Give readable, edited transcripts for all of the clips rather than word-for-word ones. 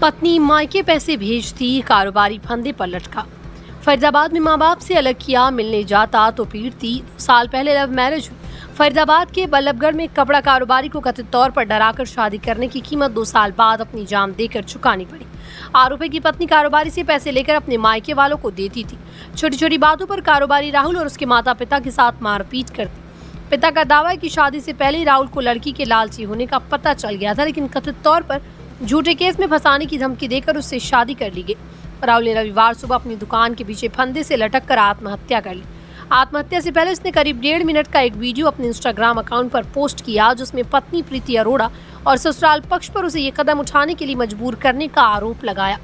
पत्नी मायके पैसे भेजती, कारोबारी फंदे पर लटका। फरीदाबाद में मां बाप से अलग किया, मिलने जाता तो पीटती। साल पहले लव मैरिज हुई। फरीदाबाद के बल्लभगढ़ में कपड़ा कारोबारी को कथित तौर पर डराकर शादी करने की कीमत 2 साल बाद अपनी जान देकर चुकानी पड़ी। आरोपी की पत्नी कारोबारी से पैसे लेकर अपने मायके वालों को देती थी। छोटी छोटी बातों पर कारोबारी राहुल और उसके माता पिता के साथ मारपीट करती। पिता का दावा है कि शादी से पहले ही राहुल को लड़की के लालची होने का पता चल गया था, लेकिन कथित तौर पर झूठे केस में फंसाने की धमकी देकर उससे शादी कर ली गई। राहुल ने रविवार सुबह अपनी दुकान के पीछे फंदे से लटक कर आत्महत्या कर ली। आत्महत्या से पहले उसने करीब 1.5 मिनट का एक वीडियो अपने इंस्टाग्राम अकाउंट पर पोस्ट किया, जिसमें पत्नी प्रीति अरोड़ा और ससुराल पक्ष पर उसे ये कदम उठाने के लिए मजबूर करने का आरोप लगाया।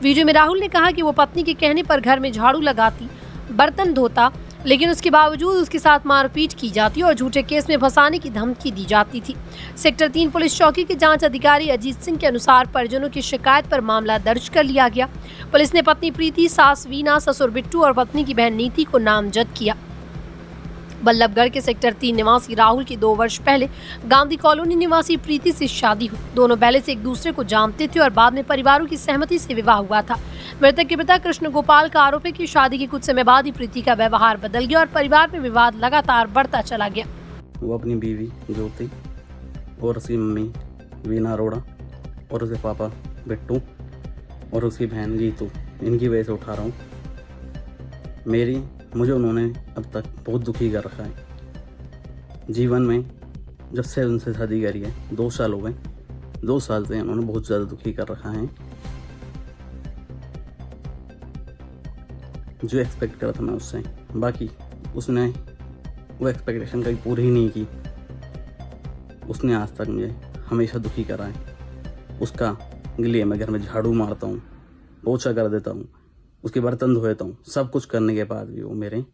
वीडियो में राहुल ने कहा कि वो पत्नी के कहने पर घर में झाड़ू लगाती, बर्तन धोता, लेकिन उसके बावजूद उसके साथ मारपीट की जाती और झूठे केस में फंसाने की धमकी दी जाती थी। सेक्टर 3 पुलिस चौकी के जांच अधिकारी अजीत सिंह के अनुसार परिजनों की शिकायत पर मामला दर्ज कर लिया गया। पुलिस ने पत्नी प्रीति, सास वीना, ससुर बिट्टू और पत्नी की बहन नीति को नामजद किया। बल्लभगढ़ के सेक्टर 3 निवासी राहुल की 2 वर्ष पहले गांधी कॉलोनी निवासी प्रीति से शादी हुई। दोनों पहले से एक दूसरे को जानते थे और बाद में परिवारों की सहमति से विवाह हुआ था। मृतक के पिता कृष्ण गोपाल का आरोप है कि शादी के कुछ समय बाद ही प्रीति का व्यवहार बदल गया और परिवार में विवाद लगातार बढ़ता चला गया। वो अपनी बीवी ज्योति और उसकी मम्मी वीना अरोड़ा और उसके पापा बिट्टू और उसकी बहन गीतू, इनकी वजह से उठा रहा हूँ। मुझे उन्होंने अब तक बहुत दुखी कर रखा है। जीवन में जब से उनसे शादी करी है 2 साल हो गए, 2 साल से उन्होंने बहुत ज़्यादा दुखी कर रखा है। जो एक्सपेक्ट करा था मैं उससे, बाकी उसने वो एक्सपेक्टेशन कभी पूरी ही नहीं की। उसने आज तक मुझे हमेशा दुखी करा है। उसका लिए मैं घर में झाड़ू मारता हूँ, पोछा कर देता हूँ, उसके बर्तन धो देता हूँ, सब कुछ करने के बाद भी वो मेरे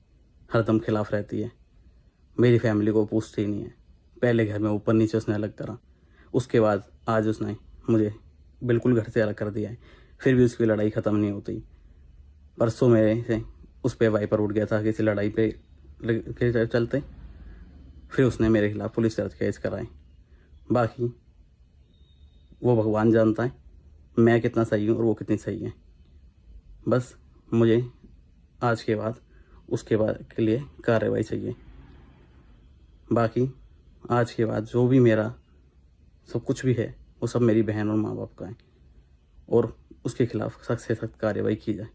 हरदम खिलाफ रहती है। मेरी फैमिली को पूछती ही नहीं है। पहले घर में ऊपर नीचे उसने अलग करा, उसके बाद आज उसने मुझे बिल्कुल घर से अलग कर दिया है। फिर भी उसकी लड़ाई ख़त्म नहीं होती। परसों मेरे से उस पर वाइपर उठ गया था किसी लड़ाई पे के चलते। फिर उसने मेरे खिलाफ पुलिस दर्ज केस कराए। बाकी वो भगवान जानता है मैं कितना सही हूँ और वो कितनी सही है। बस मुझे आज के बाद उसके बाद के लिए कार्रवाई चाहिए। बाकी आज के बाद जो भी मेरा सब कुछ भी है वो सब मेरी बहन और माँ बाप का है और उसके खिलाफ सख्त से सख्त कार्रवाई की जाए।